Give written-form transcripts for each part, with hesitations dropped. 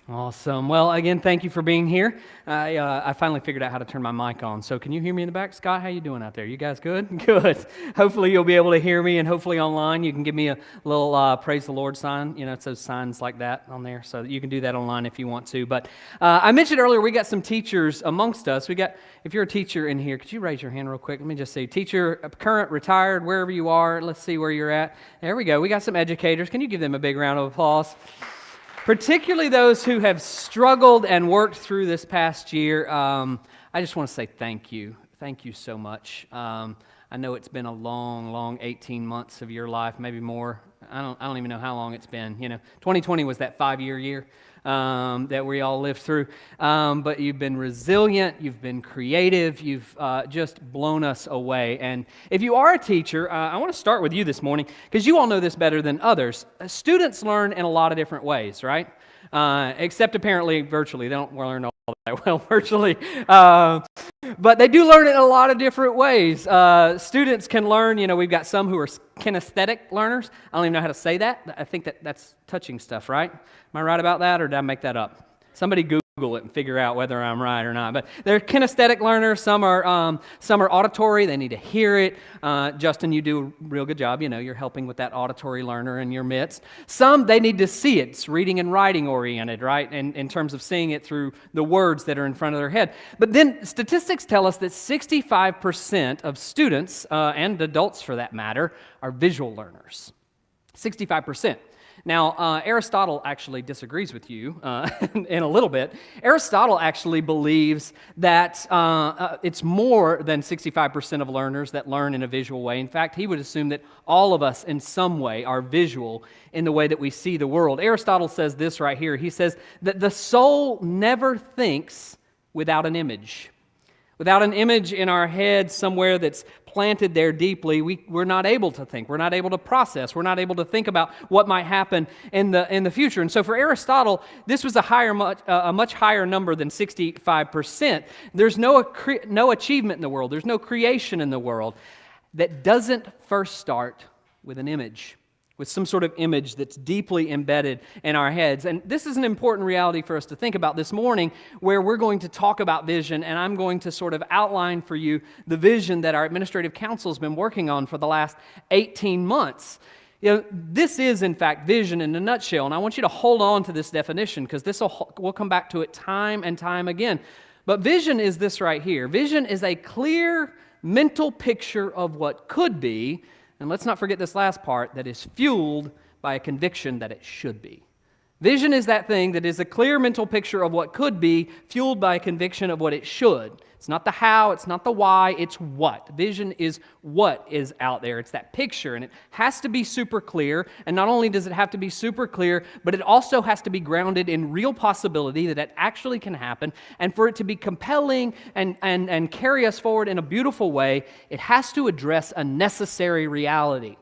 Awesome. Well, again, thank you for being here. I finally figured out how to turn my mic on. So can you hear me in the back? Scott, how you doing out there? You guys good? Good. Hopefully you'll be able to hear me, and hopefully online you can give me a little praise the Lord sign. You know, it's those signs like that on there. So you can do that online if you want to. But I mentioned earlier we got some teachers amongst us. If you're a teacher in here, could you raise your hand real quick? Let me just see. Teacher, current, retired, wherever you are. Let's see where you're at. There we go. We got some educators. Can you give them a big round of applause? Particularly those who have struggled and worked through this past year, I just want to say thank you. Thank you so much. I know it's been a long 18 months of your life, maybe more. I don't even know how long it's been. You know, 2020 was that 5-year year that we all lived through. But you've been resilient, you've been creative, you've just blown us away. And if you are a teacher, I want to start with you this morning, because you all know this better than others. Students learn in a lot of different ways, right? Except apparently virtually. They don't learn all that well virtually. But they do learn it in a lot of different ways. Students can learn, you know, we've got some who are kinesthetic learners. I don't even know how to say that. I think that's touching stuff, right? Am I right about that, or did I make that up? Somebody Google it and figure out whether I'm right or not. But they're kinesthetic learners. Some are auditory. They need to hear it. Justin, you do a real good job. You know, you're helping with that auditory learner in your midst. Some, they need to see it. It's reading and writing oriented, right? And in terms of seeing it through the words that are in front of their head. But then statistics tell us that 65% of students, and adults for that matter, are visual learners. 65%. Now, Aristotle actually disagrees with you in a little bit. Aristotle actually believes that it's more than 65% of learners that learn in a visual way. In fact, he would assume that all of us in some way are visual in the way that we see the world. Aristotle says this right here. He says that the soul never thinks without an image. Without an image in our head somewhere that's planted there deeply, we're not able to think. We're not able to process. We're not able to think about what might happen in the future. And so for Aristotle, this was a much higher number than 65%. There's no achievement in the world. There's no creation in the world that doesn't first start with an image, with some sort of image that's deeply embedded in our heads. And this is an important reality for us to think about this morning, where we're going to talk about vision, and I'm going to sort of outline for you the vision that our administrative council has been working on for the last 18 months. You know, this is, in fact, vision in a nutshell, and I want you to hold on to this definition, because we'll come back to it time and time again. But vision is this right here. Vision is a clear mental picture of what could be, and let's not forget this last part, that is fueled by a conviction that it should be. Vision is that thing that is a clear mental picture of what could be, fueled by a conviction of what it should. It's not the how, it's not the why, it's what. Vision is what is out there. It's that picture, and it has to be super clear. And not only does it have to be super clear, but it also has to be grounded in real possibility that it actually can happen. And for it to be compelling and carry us forward in a beautiful way, it has to address a necessary reality.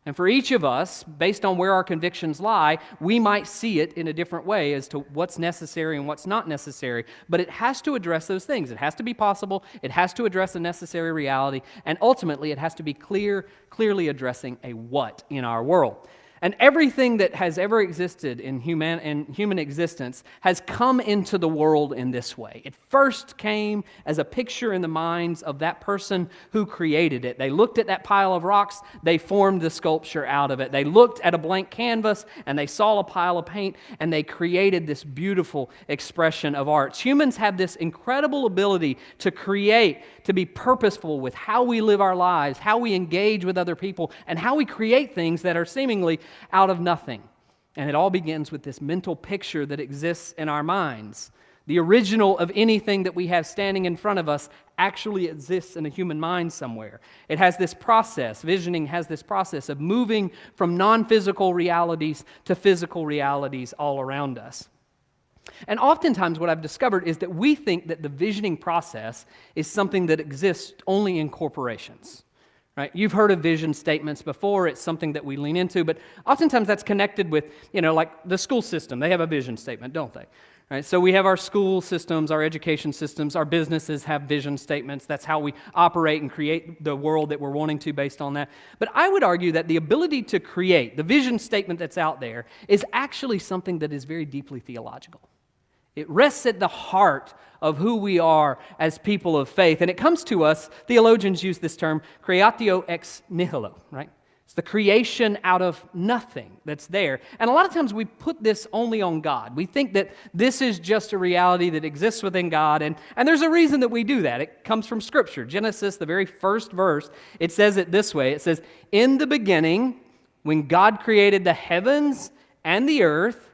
And for each of us, based on where our convictions lie, we might see it in a different way as to what's necessary and what's not necessary. But it has to address those things. It has to be possible. It has to address a necessary reality. And ultimately, it has to be clearly addressing a what in our world. And everything that has ever existed in human existence has come into the world in this way. It first came as a picture in the minds of that person who created it. They looked at that pile of rocks, they formed the sculpture out of it. They looked at a blank canvas and they saw a pile of paint, and they created this beautiful expression of art. Humans have this incredible ability to create, to be purposeful with how we live our lives, how we engage with other people, and how we create things that are seemingly out of nothing. And it all begins with this mental picture that exists in our minds. The original of anything that we have standing in front of us actually exists in a human mind somewhere. It has this process, visioning has this process of moving from non-physical realities to physical realities all around us. And oftentimes what I've discovered is that we think that the visioning process is something that exists only in corporations. right? You've heard of vision statements before. It's something that we lean into, but oftentimes that's connected with, like the school system. They have a vision statement, don't they? Right? So we have our school systems, our education systems, our businesses have vision statements. That's how we operate and create the world that we're wanting to based on that. But I would argue that the ability to create, the vision statement that's out there, is actually something that is very deeply theological. It rests at the heart of who we are as people of faith. And it comes to us, theologians use this term, creatio ex nihilo, right? It's the creation out of nothing that's there. And a lot of times we put this only on God. We think that this is just a reality that exists within God, and there's a reason that we do that. It comes from Scripture. Genesis, the very first verse, it says it this way. It says, "In the beginning, when God created the heavens and the earth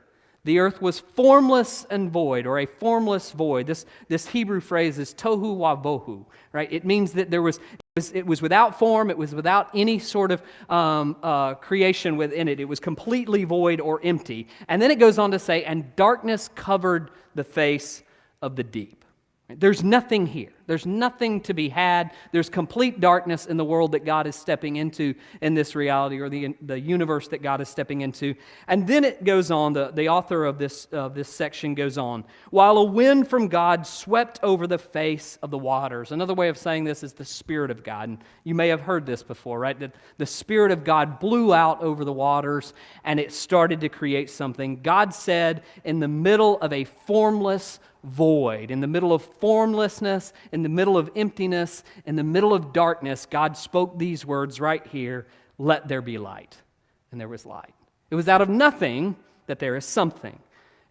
was formless and void," or a formless void. This Hebrew phrase is tohu wa bohu, right? It means that it was without form, it was without any sort of creation within it. It was completely void or empty. And then it goes on to say, "And darkness covered the face of the deep." There's nothing here. There's nothing to be had. There's complete darkness in the world that God is stepping into in this reality, or the universe that God is stepping into. And then it goes on, the author of this section goes on, "While a wind from God swept over the face of the waters." Another way of saying this is the Spirit of God. And you may have heard this before, right? That the Spirit of God blew out over the waters and it started to create something. God said, in the middle of a formless void, in the middle of formlessness, in the middle of emptiness, in the middle of darkness, God spoke these words right here, "Let there be light." And there was light. It was out of nothing that there is something.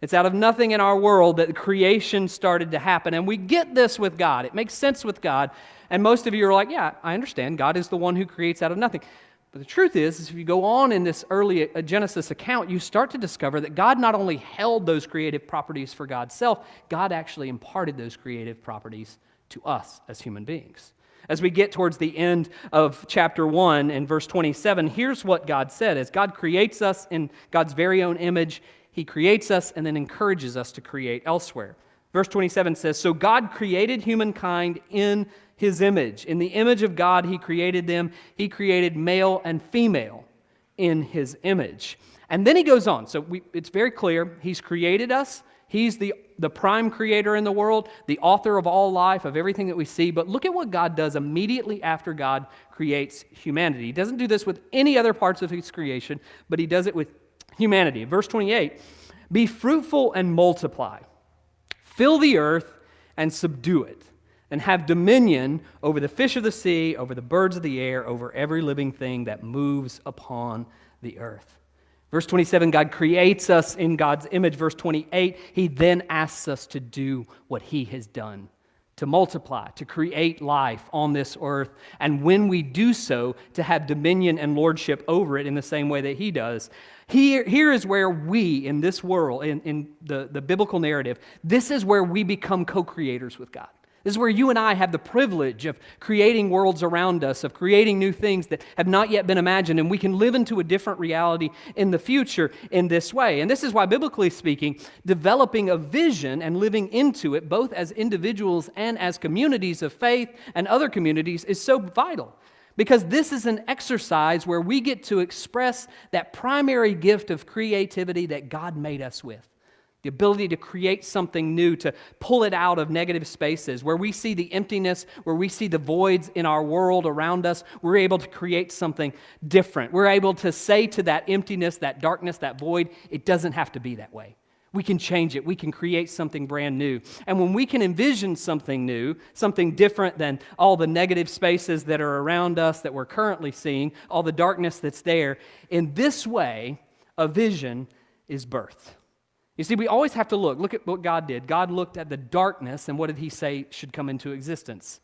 It's out of nothing in our world that creation started to happen. And we get this with God. It makes sense with God. And most of you are like, yeah, I understand. God is the one who creates out of nothing. But the truth is if you go on in this early Genesis account, you start to discover that God not only held those creative properties for God's self, God actually imparted those creative properties to us as human beings. As we get towards the end of chapter 1 and verse 27, here's what God said. As God creates us in God's very own image, He creates us and then encourages us to create elsewhere. Verse 27 says, "So God created humankind in His image. In the image of God, He created them. He created male and female in His image." And then He goes on. So it's very clear. He's created us. He's the prime creator in the world, the author of all life, of everything that we see. But look at what God does immediately after God creates humanity. He doesn't do this with any other parts of His creation, but He does it with humanity. Verse 28, "Be fruitful and multiply. Fill the earth and subdue it, and have dominion over the fish of the sea, over the birds of the air, over every living thing that moves upon the earth." Verse 27, God creates us in God's image. Verse 28, He then asks us to do what He has done, to multiply, to create life on this earth, and when we do so, to have dominion and lordship over it in the same way that He does. Here is where we, in this world, in the biblical narrative, this is where we become co-creators with God. This is where you and I have the privilege of creating worlds around us, of creating new things that have not yet been imagined, and we can live into a different reality in the future in this way. And this is why, biblically speaking, developing a vision and living into it, both as individuals and as communities of faith and other communities, is so vital. Because this is an exercise where we get to express that primary gift of creativity that God made us with. The ability to create something new, to pull it out of negative spaces. Where we see the emptiness, where we see the voids in our world around us, we're able to create something different. We're able to say to that emptiness, that darkness, that void, it doesn't have to be that way. We can change it. We can create something brand new. And when we can envision something new, something different than all the negative spaces that are around us that we're currently seeing, all the darkness that's there, in this way, a vision is birthed. You see, we always have to look at what God did. God looked at the darkness, and what did He say should come into existence?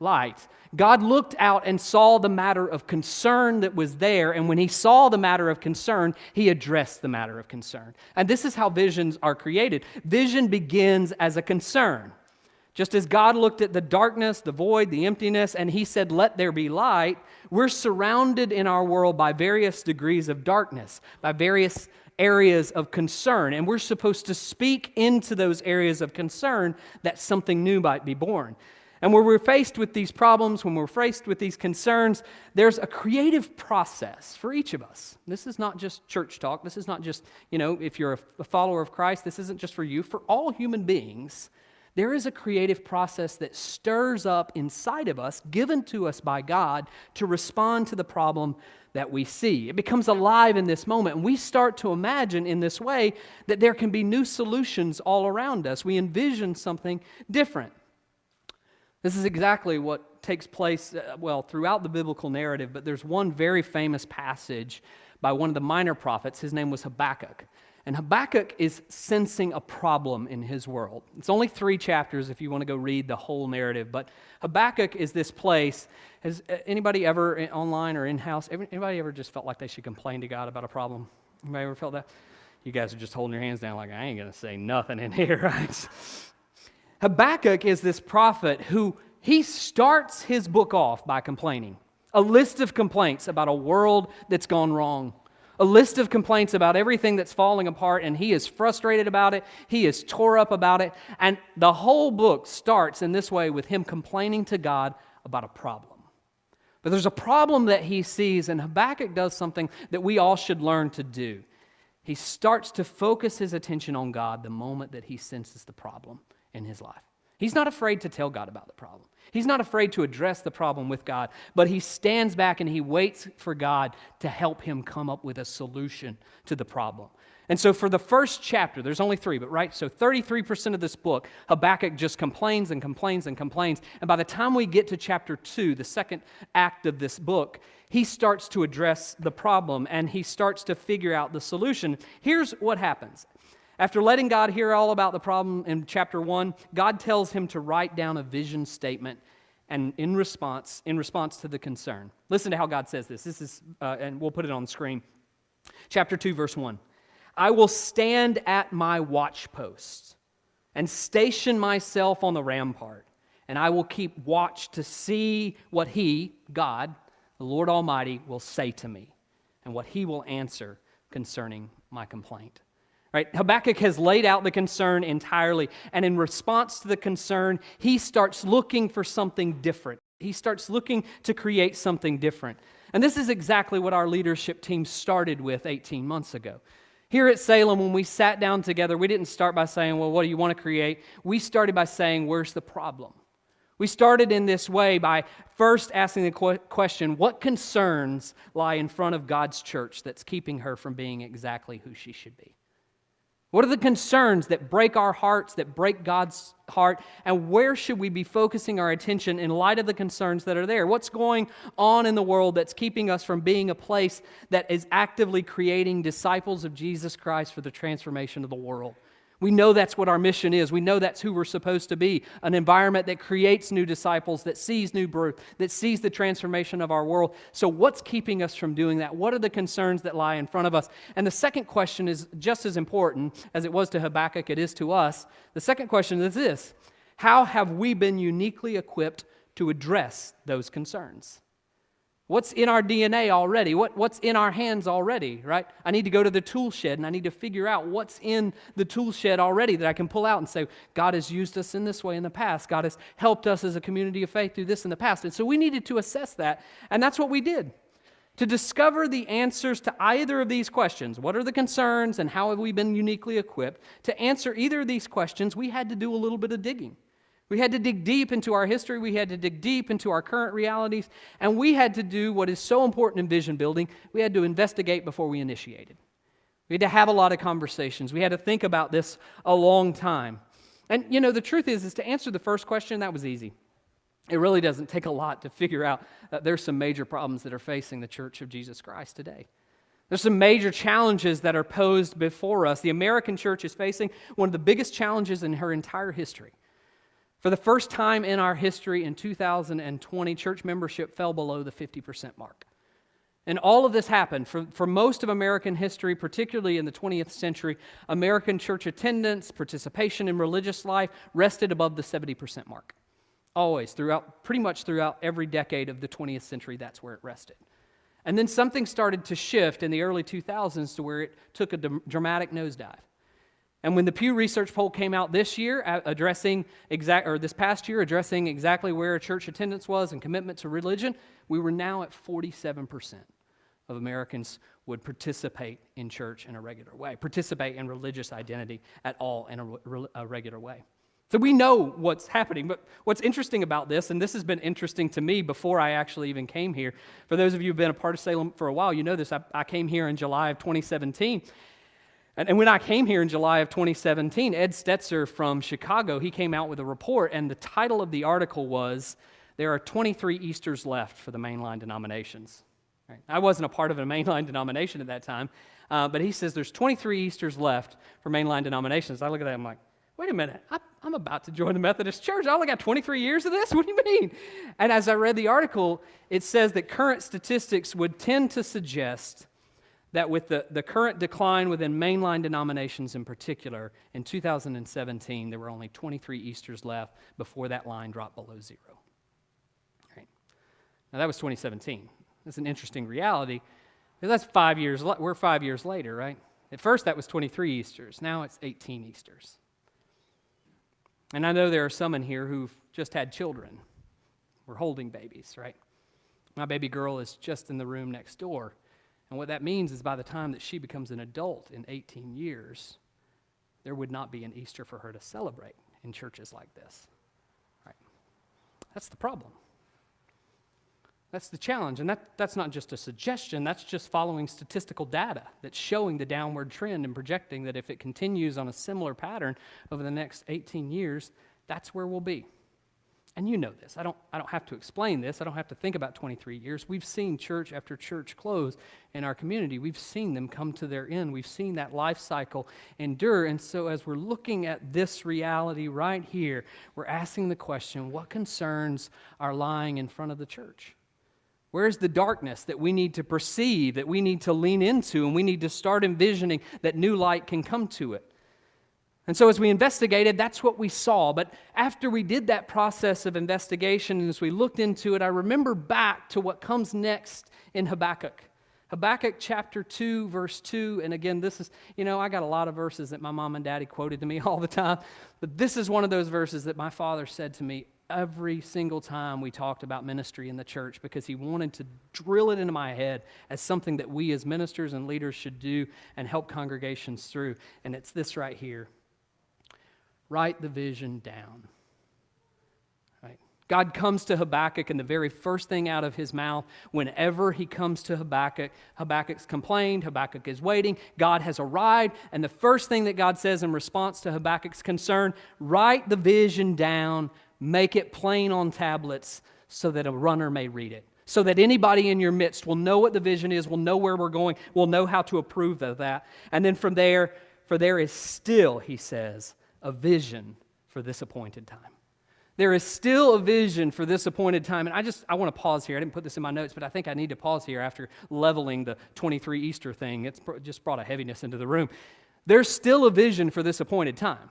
Light. God looked out and saw the matter of concern that was there, and when He saw the matter of concern, He addressed the matter of concern. And this is how visions are created. Vision begins as a concern. Just as God looked at the darkness, the void, the emptiness, and He said, "Let there be light," we're surrounded in our world by various degrees of darkness, by various areas of concern, and we're supposed to speak into those areas of concern that something new might be born. And when we're faced with these problems, when we're faced with these concerns, there's a creative process for each of us. This is not just church talk. This is not just, if you're a follower of Christ, this isn't just for you. For all human beings, there is a creative process that stirs up inside of us, given to us by God, to respond to the problem that we see. It becomes alive in this moment, and we start to imagine in this way that there can be new solutions all around us. We envision something different. This is exactly what takes place, throughout the biblical narrative, but there's one very famous passage by one of the minor prophets. His name was Habakkuk. And Habakkuk is sensing a problem in his world. It's only 3 chapters if you want to go read the whole narrative, but Habakkuk is this place. Has anybody ever online or in-house, anybody ever just felt like they should complain to God about a problem? Anybody ever felt that? You guys are just holding your hands down like, I ain't going to say nothing in here, right? Habakkuk is this prophet who he starts his book off by complaining. A list of complaints about a world that's gone wrong. A list of complaints about everything that's falling apart, and he is frustrated about it. He is tore up about it. And the whole book starts in this way with him complaining to God about a problem. But there's a problem that he sees, and Habakkuk does something that we all should learn to do. He starts to focus his attention on God the moment that he senses the problem in his life. He's not afraid to tell God about the problem. He's not afraid to address the problem with God, but he stands back and he waits for God to help him come up with a solution to the problem. And so for the first chapter, there's only 3, but right? So 33% of this book, Habakkuk just complains and complains and complains. And by the time we get to chapter 2, the second act of this book, he starts to address the problem and he starts to figure out the solution. Here's what happens. After letting God hear all about the problem in chapter 1, God tells him to write down a vision statement and in response to the concern. Listen to how God says this. This is, and we'll put it on the screen. Chapter 2, verse 1. I will stand at my watchpost and station myself on the rampart, and I will keep watch to see what he, God, the Lord Almighty, will say to me and what he will answer concerning my complaint. Right? Habakkuk has laid out the concern entirely, and in response to the concern, he starts looking for something different. He starts looking to create something different. And this is exactly what our leadership team started with 18 months ago. Here at Salem, when we sat down together, we didn't start by saying, well, what do you want to create? We started by saying, where's the problem? We started in this way by first asking the question, what concerns lie in front of God's church that's keeping her from being exactly who she should be? What are the concerns that break our hearts, that break God's heart, and where should we be focusing our attention in light of the concerns that are there? What's going on in the world that's keeping us from being a place that is actively creating disciples of Jesus Christ for the transformation of the world? We know that's what our mission is. We know that's who we're supposed to be, an environment that creates new disciples, that sees new birth, that sees the transformation of our world. So what's keeping us from doing that? What are the concerns that lie in front of us? And the second question is just as important as it was to Habakkuk, it is to us. The second question is this: how have we been uniquely equipped to address those concerns? What's in our DNA already? What's in our hands already, right? I need to go to the tool shed and I need to figure out what's in the tool shed already that I can pull out and say, God has used us in this way in the past. God has helped us as a community of faith through this in the past. And so we needed to assess that, and that's what we did. To discover the answers to either of these questions, what are the concerns and how have we been uniquely equipped? To answer either of these questions, we had to do a little bit of digging. We had to dig deep into our history, we had to dig deep into our current realities, and we had to do what is so important in vision building. We had to investigate before we initiated. We had to have a lot of conversations. We had to think about this a long time. And the truth is to answer the first question, that was easy. It really doesn't take a lot to figure out that there's some major problems that are facing the Church of Jesus Christ today. There's some major challenges that are posed before us. The American church is facing one of the biggest challenges in her entire history. For the first time in our history in 2020, church membership fell below the 50% mark. And all of this happened for most of American history, particularly in the 20th century. American church attendance, participation in religious life rested above the 70% mark. Always, pretty much throughout every decade of the 20th century, that's where it rested. And then something started to shift in the early 2000s to where it took a dramatic nosedive. And when the Pew Research poll came out this year, this past year, addressing exactly where church attendance was and commitment to religion, we were now at 47% of Americans would participate in church in a regular way, participate in religious identity at all in a regular way. So we know what's happening, but what's interesting about this, and this has been interesting to me before I actually even came here, for those of you who've been a part of Salem for a while, you know this, I came here in July of 2017, and when I came here in July of 2017, Ed Stetzer from Chicago, he came out with a report, and the title of the article was, "There are 23 Easters left for the mainline denominations." Right? I wasn't a part of a mainline denomination at that time, but he says there's 23 Easters left for mainline denominations. I look at that, I'm like, wait a minute, I'm about to join the Methodist Church. I only got 23 years of this? What do you mean? And as I read the article, it says that current statistics would tend to suggest that with the current decline within mainline denominations in particular, in 2017, there were only 23 Easters left before that line dropped below zero. Right. Now, that was 2017. That's an interesting reality, because that's 5 years, we're 5 years later, right? At first, that was 23 Easters. Now it's 18 Easters. And I know there are some in here who've just had children. We're holding babies, right? My baby girl is just in the room next door. And what that means is by the time that she becomes an adult in 18 years, there would not be an Easter for her to celebrate in churches like this. Right? That's the problem. That's the challenge. And that's not just a suggestion, that's just following statistical data that's showing the downward trend and projecting that if it continues on a similar pattern over the next 18 years, that's where we'll be. And you know this. I don't have to explain this. I don't have to think about 23 years. We've seen church after church close in our community. We've seen them come to their end. We've seen that life cycle endure. And so as we're looking at this reality right here, we're asking the question, what concerns are lying in front of the church? Where's the darkness that we need to perceive, that we need to lean into, and we need to start envisioning that new light can come to it? And so as we investigated, that's what we saw. But after we did that process of investigation, and as we looked into it, I remember back to what comes next in Habakkuk. Habakkuk chapter 2, verse 2. And again, this is, I got a lot of verses that my mom and daddy quoted to me all the time. But this is one of those verses that my father said to me every single time we talked about ministry in the church, because he wanted to drill it into my head as something that we as ministers and leaders should do and help congregations through. And it's this right here. Write the vision down. Right? God comes to Habakkuk, and the very first thing out of his mouth, whenever he comes to Habakkuk, Habakkuk's complained, Habakkuk is waiting, God has arrived, and the first thing that God says in response to Habakkuk's concern, write the vision down, make it plain on tablets so that a runner may read it. So that anybody in your midst will know what the vision is, will know where we're going, will know how to approve of that. And then from there, for there is still, he says, a vision for this appointed time. There is still a vision for this appointed time. And I want to pause here. I didn't put this in my notes, but I think I need to pause here after leveling the 23 Easter thing. It's just brought a heaviness into the room. There's still a vision for this appointed time.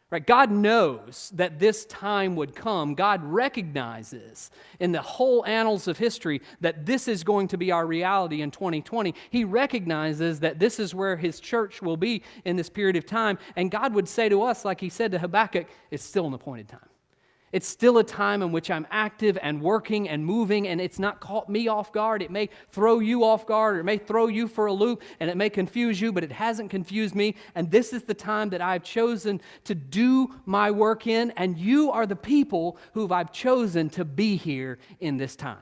Right? God knows that this time would come. God recognizes in the whole annals of history that this is going to be our reality in 2020. He recognizes that this is where His church will be in this period of time. And God would say to us, like He said to Habakkuk, it's still an appointed time. It's still a time in which I'm active and working and moving, and it's not caught me off guard. It may throw you off guard, or it may throw you for a loop, and it may confuse you, but it hasn't confused me. And this is the time that I've chosen to do my work in, and you are the people who I've chosen to be here in this time.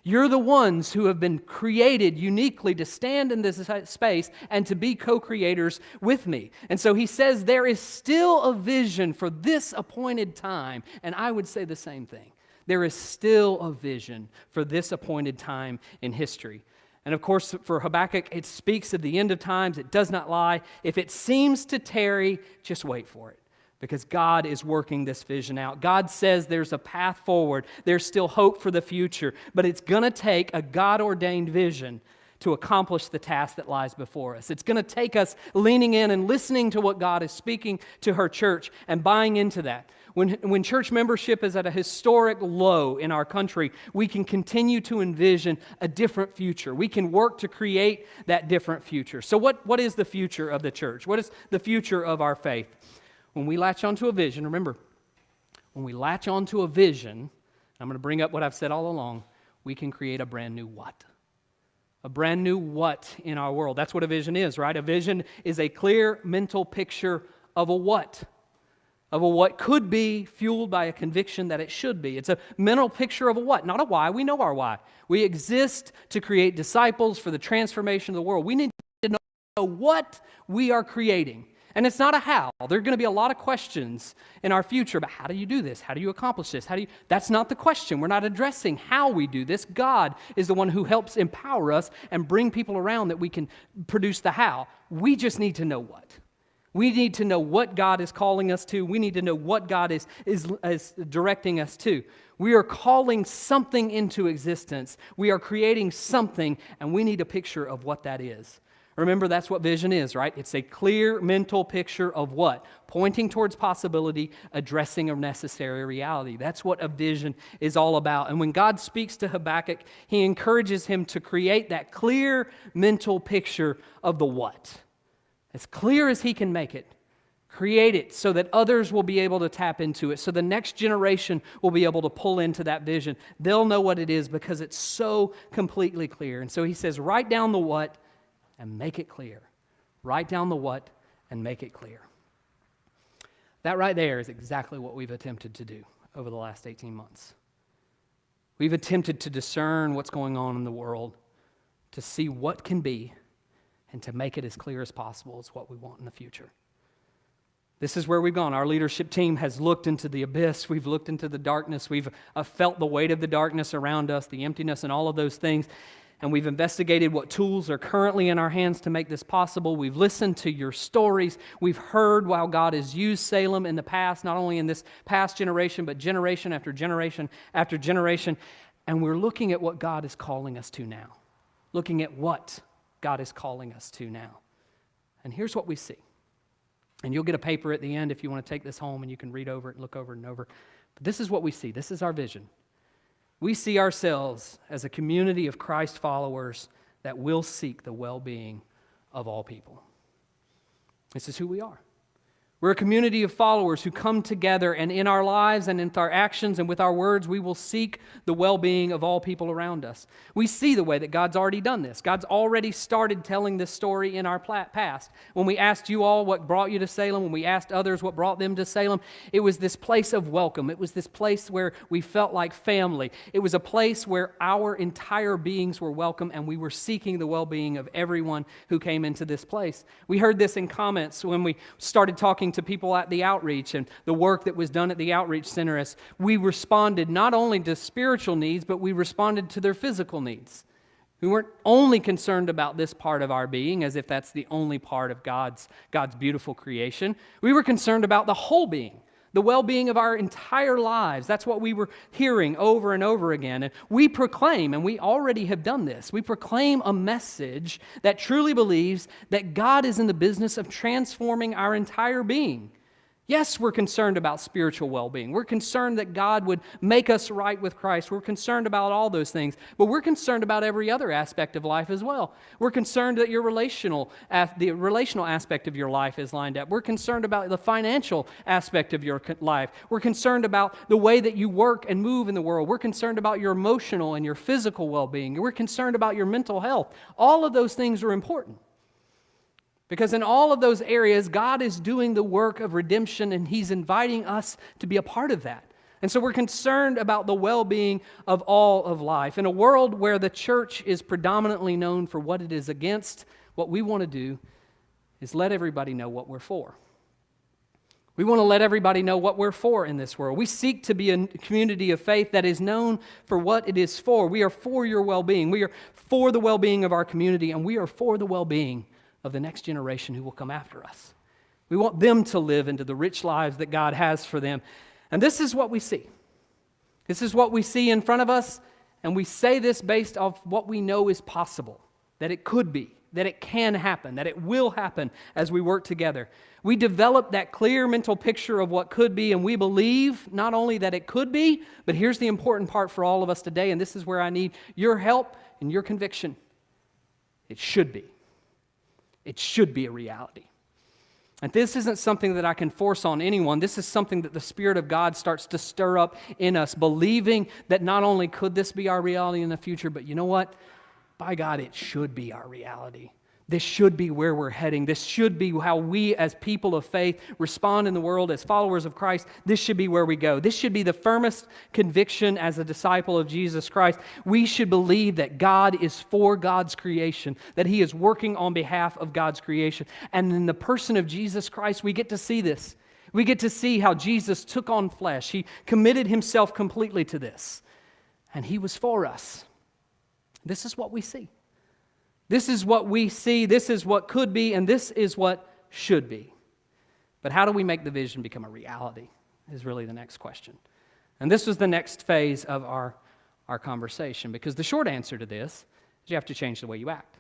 You're the ones who have been created uniquely to stand in this space and to be co-creators with me. And so he says there is still a vision for this appointed time. And I would say the same thing. There is still a vision for this appointed time in history. And of course, for Habakkuk, it speaks of the end of times. It does not lie. If it seems to tarry, just wait for it. Because God is working this vision out. God says there's a path forward. There's still hope for the future. But it's going to take a God-ordained vision to accomplish the task that lies before us. It's going to take us leaning in and listening to what God is speaking to her church and buying into that. When church membership is at a historic low in our country, we can continue to envision a different future. We can work to create that different future. So what is the future of the church? What is the future of our faith? When we latch onto a vision, remember, when we latch onto a vision, I'm going to bring up what I've said all along, we can create a brand new what? A brand new what in our world. That's what a vision is, right? A vision is a clear mental picture of a what. Of a what could be, fueled by a conviction that it should be. It's a mental picture of a what, not a why. We know our why. We exist to create disciples for the transformation of the world. We need to know what we are creating. And it's not a how. There are going to be a lot of questions in our future about how do you do this? How do you accomplish this? That's not the question. We're not addressing how we do this. God is the one who helps empower us and bring people around that we can produce the how. We just need to know what. We need to know what God is calling us to. We need to know what God is directing us to. We are calling something into existence. We are creating something, and we need a picture of what that is. Remember, that's what vision is, right? It's a clear mental picture of what? Pointing towards possibility, addressing a necessary reality. That's what a vision is all about. And when God speaks to Habakkuk, He encourages him to create that clear mental picture of the what. As clear as he can make it, create it so that others will be able to tap into it, so the next generation will be able to pull into that vision. They'll know what it is because it's so completely clear. And so he says, write down the what and make it clear. Write down the what and make it clear. That right there is exactly what we've attempted to do over the last 18 months. We've attempted to discern what's going on in the world, to see what can be, and to make it as clear as possible as what we want in the future. This is where we've gone. Our leadership team has looked into the abyss. We've looked into the darkness. We've felt the weight of the darkness around us, the emptiness and all of those things. And we've investigated what tools are currently in our hands to make this possible. We've listened to your stories. We've heard how God has used Salem in the past, not only in this past generation, but generation after generation after generation. And we're looking at what God is calling us to now. Looking at what God is calling us to now. And here's what we see. And you'll get a paper at the end if you want to take this home and you can read over it and look over it and over. But this is what we see. This is our vision. We see ourselves as a community of Christ followers that will seek the well-being of all people. This is who we are. We're a community of followers who come together, and in our lives and in our actions and with our words, we will seek the well-being of all people around us. We see the way that God's already done this. God's already started telling this story in our past. When we asked you all what brought you to Salem, when we asked others what brought them to Salem, it was this place of welcome. It was this place where we felt like family. It was a place where our entire beings were welcome, and we were seeking the well-being of everyone who came into this place. We heard this in comments when we started talking to people at the outreach and the work that was done at the outreach center, as we responded not only to spiritual needs, but we responded to their physical needs. We weren't only concerned about this part of our being, as if that's the only part of God's beautiful creation. We were concerned about the whole being, the well-being of our entire lives. That's what we were hearing over and over again. And we proclaim, and we already have done this, we proclaim a message that truly believes that God is in the business of transforming our entire being. Yes, we're concerned about spiritual well-being. We're concerned that God would make us right with Christ. We're concerned about all those things. But we're concerned about every other aspect of life as well. We're concerned that the relational aspect of your life is lined up. We're concerned about the financial aspect of your life. We're concerned about the way that you work and move in the world. We're concerned about your emotional and your physical well-being. We're concerned about your mental health. All of those things are important. Because in all of those areas, God is doing the work of redemption, and He's inviting us to be a part of that. And so we're concerned about the well-being of all of life. In a world where the church is predominantly known for what it is against, what we want to do is let everybody know what we're for. We want to let everybody know what we're for in this world. We seek to be a community of faith that is known for what it is for. We are for your well-being. We are for the well-being of our community, and we are for the well-being of the next generation who will come after us. We want them to live into the rich lives that God has for them. And this is what we see. This is what we see in front of us, and we say this based off what we know is possible. that it could be, that it can happen, that it will happen as we work together. We develop that clear mental picture of what could be, and we believe not only that it could be, but here's the important part for all of us today, and this is where I need your help and your conviction. It should be. It should be a reality. And this isn't something that I can force on anyone. This is something that the Spirit of God starts to stir up in us, believing that not only could this be our reality in the future, but you know what? By God, it should be our reality. This should be where we're heading. This should be how we as people of faith respond in the world as followers of Christ. This should be where we go. This should be the firmest conviction as a disciple of Jesus Christ. We should believe that God is for God's creation, that He is working on behalf of God's creation. And in the person of Jesus Christ, we get to see this. We get to see how Jesus took on flesh. He committed Himself completely to this. And He was for us. This is what we see. This is what we see, this is what could be, and this is what should be. But how do we make the vision become a reality is really the next question. And this was the next phase of our conversation, because the short answer to this is you have to change the way you act.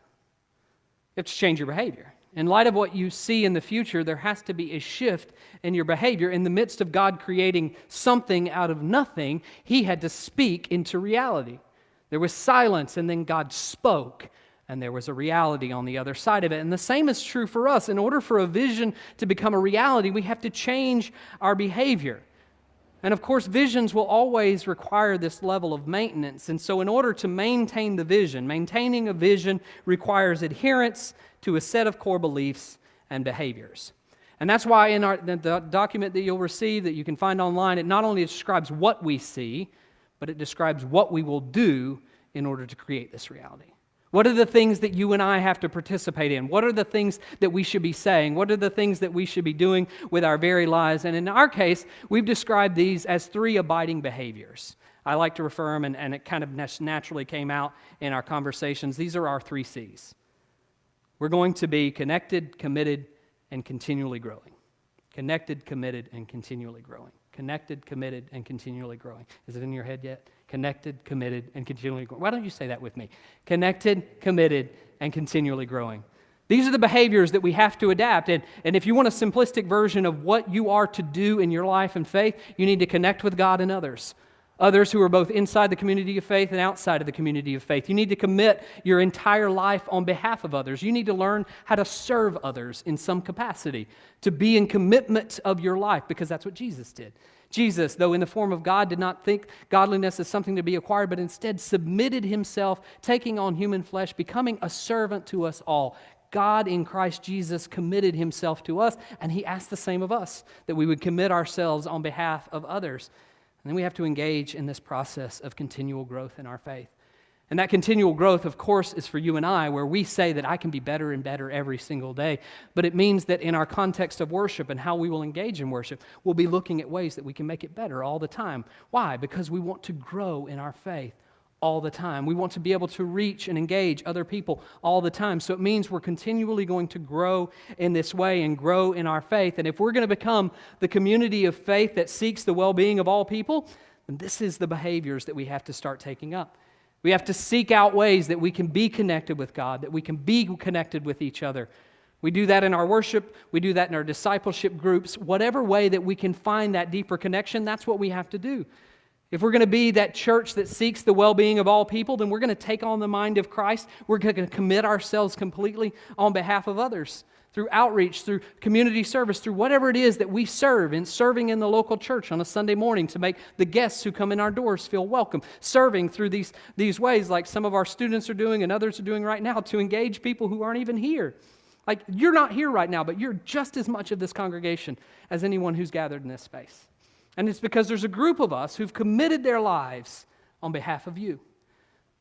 You have to change your behavior. In light of what you see in the future, there has to be a shift in your behavior. In the midst of God creating something out of nothing, He had to speak into reality. There was silence, and then God spoke. And there was a reality on the other side of it. And the same is true for us. In order for a vision to become a reality, we have to change our behavior. And of course, visions will always require this level of maintenance. And so in order to maintain the vision, maintaining a vision requires adherence to a set of core beliefs and behaviors. And that's why in the document that you'll receive that you can find online, it not only describes what we see, but it describes what we will do in order to create this reality. What are the things that you and I have to participate in? What are the things that we should be saying? What are the things that we should be doing with our very lives? And in our case, we've described these as 3 abiding behaviors. I like to refer them, and it kind of naturally came out in our conversations. These are our 3 C's. We're going to be connected, committed, and continually growing. Connected, committed, and continually growing. Connected, committed, and continually growing. Is it in your head yet? Connected, committed, and continually growing. Why don't you say that with me? Connected, committed, and continually growing. These are the behaviors that we have to adapt. And if you want a simplistic version of what you are to do in your life and faith, you need to connect with God and others. Others who are both inside the community of faith and outside of the community of faith. You need to commit your entire life on behalf of others. You need to learn how to serve others in some capacity, to be in commitment of your life, because that's what Jesus did. Jesus, though in the form of God, did not think godliness as something to be acquired, but instead submitted Himself, taking on human flesh, becoming a servant to us all. God in Christ Jesus committed Himself to us, and He asked the same of us, that we would commit ourselves on behalf of others. And then we have to engage in this process of continual growth in our faith. And that continual growth, of course, is for you and I, where we say that I can be better and better every single day. But it means that in our context of worship and how we will engage in worship, we'll be looking at ways that we can make it better all the time. Why? Because we want to grow in our faith all the time. We want to be able to reach and engage other people all the time. So it means we're continually going to grow in this way and grow in our faith. And if we're going to become the community of faith that seeks the well-being of all people, then this is the behaviors that we have to start taking up. We have to seek out ways that we can be connected with God, that we can be connected with each other. We do that in our worship. We do that in our discipleship groups. Whatever way that we can find that deeper connection, that's what we have to do. If we're going to be that church that seeks the well-being of all people, then we're going to take on the mind of Christ. We're going to commit ourselves completely on behalf of others through outreach, through community service, through whatever it is that we serve, in serving in the local church on a Sunday morning to make the guests who come in our doors feel welcome, serving through these ways like some of our students are doing and others are doing right now to engage people who aren't even here. Like, you're not here right now, but you're just as much of this congregation as anyone who's gathered in this space. And it's because there's a group of us who've committed their lives on behalf of you.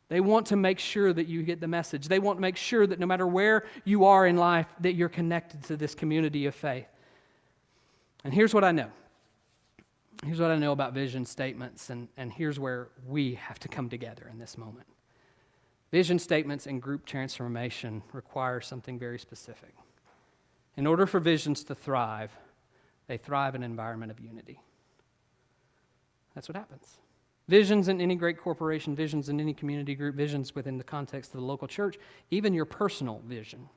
They want to make sure that you get the message. They want to make sure that no matter where you are in life, that you're connected to this community of faith. And here's what I know. Here's what I know about vision statements, and here's where we have to come together in this moment. Vision statements and group transformation require something very specific. In order for visions to thrive, they thrive in an environment of unity. That's what happens. Visions in any great corporation, visions in any community group, visions within the context of the local church, even your personal vision.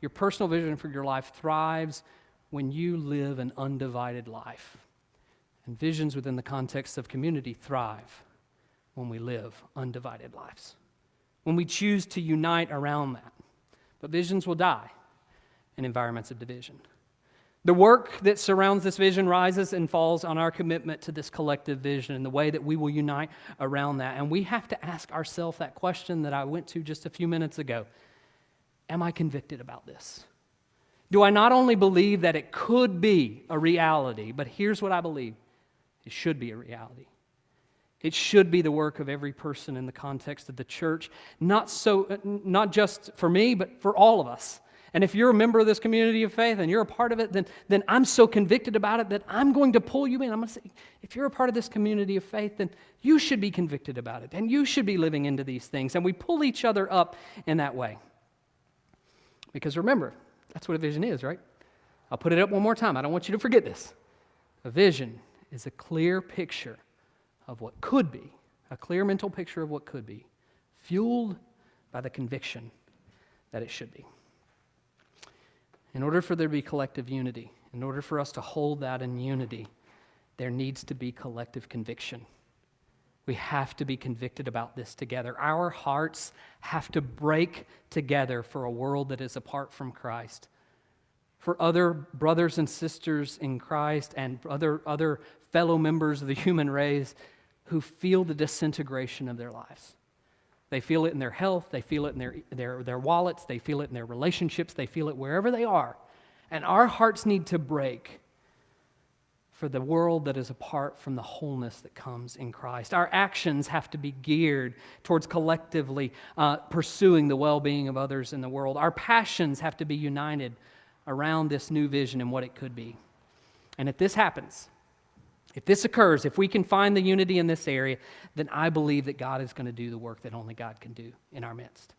Your personal vision for your life thrives when you live an undivided life. And visions within the context of community thrive when we live undivided lives, when we choose to unite around that. But visions will die in environments of division. The work that surrounds this vision rises and falls on our commitment to this collective vision and the way that we will unite around that. And we have to ask ourselves that question that I went to just a few minutes ago. Am I convicted about this? Do I not only believe that it could be a reality, but here's what I believe. It should be a reality. It should be the work of every person in the context of the church, not just for me, but for all of us. And if you're a member of this community of faith and you're a part of it, then I'm so convicted about it that I'm going to pull you in. I'm going to say, if you're a part of this community of faith, then you should be convicted about it, and you should be living into these things. And we pull each other up in that way. Because remember, that's what a vision is, right? I'll put it up one more time. I don't want you to forget this. A vision is a clear picture of what could be, a clear mental picture of what could be, fueled by the conviction that it should be. In order for there to be collective unity, in order for us to hold that in unity, there needs to be collective conviction. We have to be convicted about this together. Our hearts have to break together for a world that is apart from Christ. For other brothers and sisters in Christ and other fellow members of the human race who feel the disintegration of their lives. They feel it in their health, they feel it in their wallets, they feel it in their relationships, they feel it wherever they are. And our hearts need to break for the world that is apart from the wholeness that comes in Christ. Our actions have to be geared towards collectively pursuing the well-being of others in the world. Our passions have to be united around this new vision and what it could be. And if this happens, if this occurs, if we can find the unity in this area, then I believe that God is going to do the work that only God can do in our midst.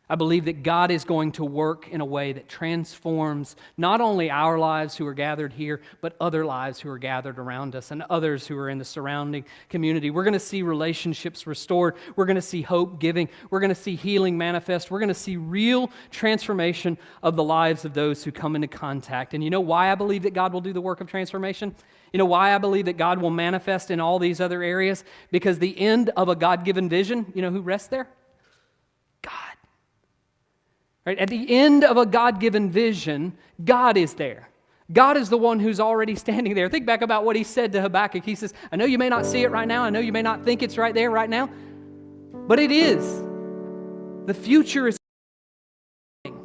I believe that God is going to work in a way that transforms not only our lives who are gathered here, but other lives who are gathered around us and others who are in the surrounding community. We're going to see relationships restored. We're going to see hope giving. We're going to see healing manifest. We're going to see real transformation of the lives of those who come into contact. And you know why I believe that God will do the work of transformation? You know why I believe that God will manifest in all these other areas? Because the end of a God-given vision, you know who rests there? God. Right? At the end of a God-given vision, God is there. God is the one who's already standing there. Think back about what he said to Habakkuk. He says, I know you may not see it right now. I know you may not think it's right there right now. But it is. The future is coming.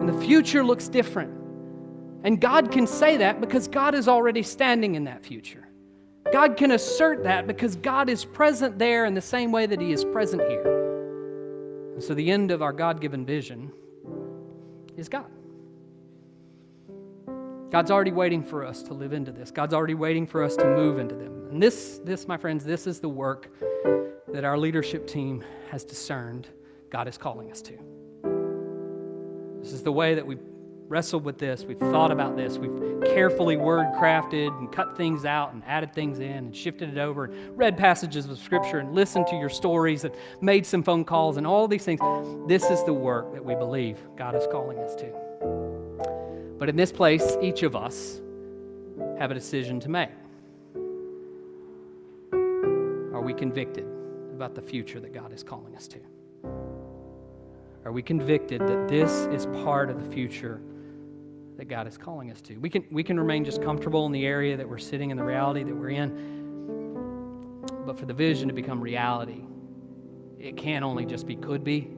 And the future looks different. And God can say that because God is already standing in that future. God can assert that because God is present there in the same way that he is present here. And so the end of our God-given vision is God. God's already waiting for us to live into this. God's already waiting for us to move into them. And this, my friends, this is the work that our leadership team has discerned God is calling us to. This is the way that we've wrestled with this. We've thought about this. We've carefully word-crafted and cut things out and added things in and shifted it over and read passages of Scripture and listened to your stories and made some phone calls and all these things. This is the work that we believe God is calling us to. But in this place, each of us have a decision to make. Are we convicted about the future that God is calling us to? Are we convicted that this is part of the future that God is calling us to? We can remain just comfortable in the area that we're sitting in, the reality that we're in. But for the vision to become reality, it can't only just be could be,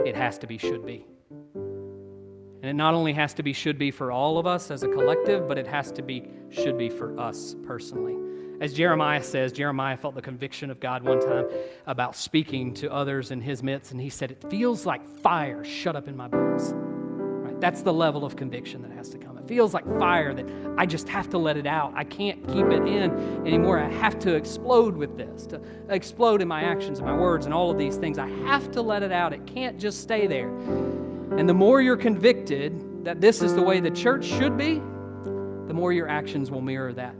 it has to be should be. And it not only has to be should be for all of us as a collective, but it has to be should be for us personally. As Jeremiah says, Jeremiah felt the conviction of God one time about speaking to others in his midst, and he said, it feels like fire shut up in my bones. Right? That's the level of conviction that has to come. It feels like fire that I just have to let it out. I can't keep it in anymore. I have to explode with this, to explode in my actions and my words and all of these things. I have to let it out. It can't just stay there. And the more you're convicted that this is the way the church should be, the more your actions will mirror that.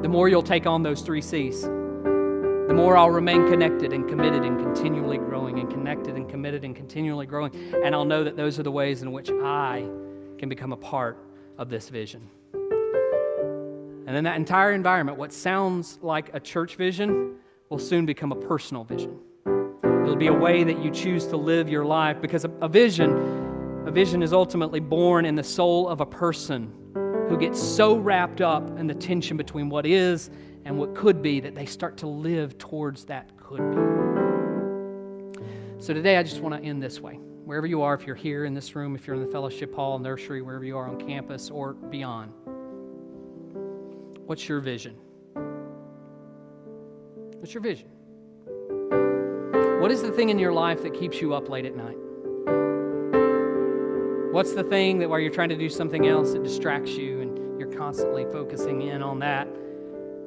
the more you'll take on those 3 C's. The more I'll remain connected and committed and continually growing, and connected and committed and continually growing. And I'll know that those are the ways in which I can become a part of this vision. And then that entire environment, what sounds like a church vision, will soon become a personal vision. It'll be a way that you choose to live your life, because a vision is ultimately born in the soul of a person who gets so wrapped up in the tension between what is and what could be that they start to live towards that could be. So today I just want to end this way. Wherever you are, if you're here in this room, if you're in the fellowship hall, nursery, wherever you are on campus or beyond, what's your vision? What's your vision? What is the thing in your life that keeps you up late at night? What's the thing that while you're trying to do something else, it distracts you and you're constantly focusing in on that?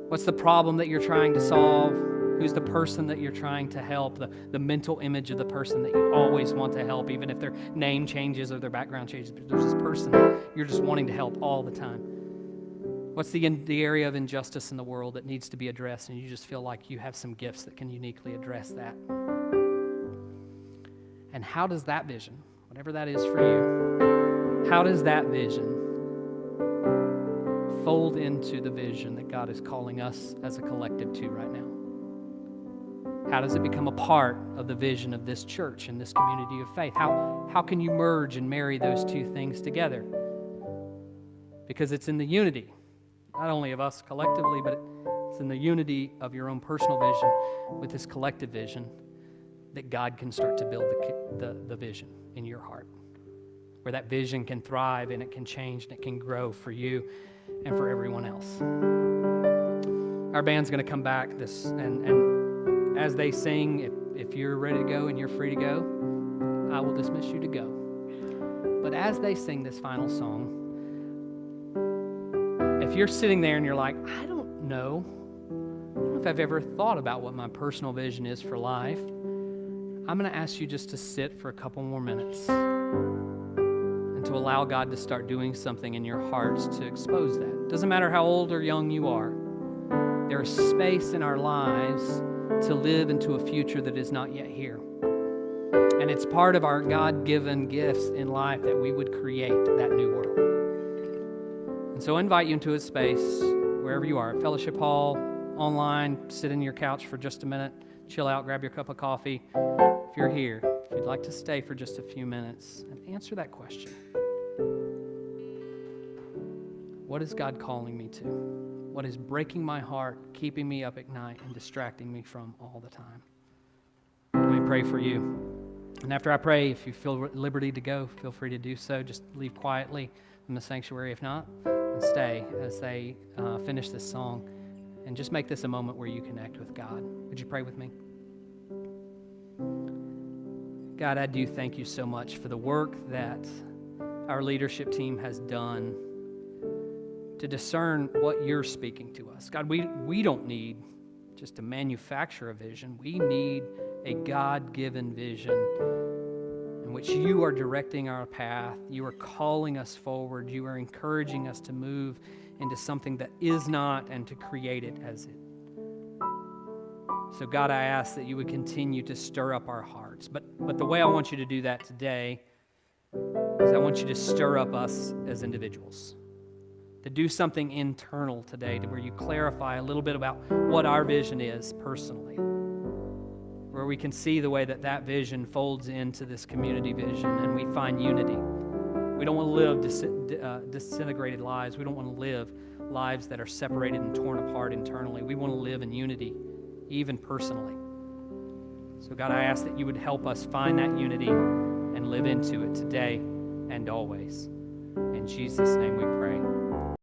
What's the problem that you're trying to solve? Who's the person that you're trying to help? The mental image of the person that you always want to help, even if their name changes or their background changes. But there's this person you're just wanting to help all the time. What's the area of injustice in the world that needs to be addressed, and you just feel like you have some gifts that can uniquely address that? And how does that vision, whatever that is for you, how does that vision fold into the vision that God is calling us as a collective to right now? How does it become a part of the vision of this church and this community of faith? How can you merge and marry those two things together? Because it's in the unity, not only of us collectively, but it's in the unity of your own personal vision with this collective vision that God can start to build the vision in your heart, where that vision can thrive and it can change and it can grow for you and for everyone else. Our band's going to come back and as they sing, if you're ready to go and you're free to go, I will dismiss you to go. But as they sing this final song, if you're sitting there and you're like, I don't know if I've ever thought about what my personal vision is for life, I'm going to ask you just to sit for a couple more minutes and to allow God to start doing something in your hearts to expose that. Doesn't matter how old or young you are, there is space in our lives to live into a future that is not yet here. And it's part of our God-given gifts in life that we would create that new world. And so I invite you into a space, wherever you are, fellowship hall, online, sit in your couch for just a minute, chill out, grab your cup of coffee. If you're here, if you'd like to stay for just a few minutes and answer that question. What is God calling me to? What is breaking my heart, keeping me up at night, and distracting me from all the time? Let me pray for you. And after I pray, if you feel at liberty to go, feel free to do so. Just leave quietly from the sanctuary. If not, and stay as they finish this song. And just make this a moment where you connect with God. Would you pray with me? God, I do thank you so much for the work that our leadership team has done to discern what you're speaking to us. God, we don't need just to manufacture a vision. We need a God-given vision in which you are directing our path. You are calling us forward. You are encouraging us to move into something that is not and to create it as it. So God, I ask that you would continue to stir up our hearts. But the way I want you to do that today is I want you to stir up us as individuals. To do something internal today to where you clarify a little bit about what our vision is personally. Where we can see the way that that vision folds into this community vision and we find unity. We don't want to live disintegrated lives. We don't want to live lives that are separated and torn apart internally. We want to live in unity, even personally. So God, I ask that you would help us find that unity and live into it today and always. In Jesus' name we pray.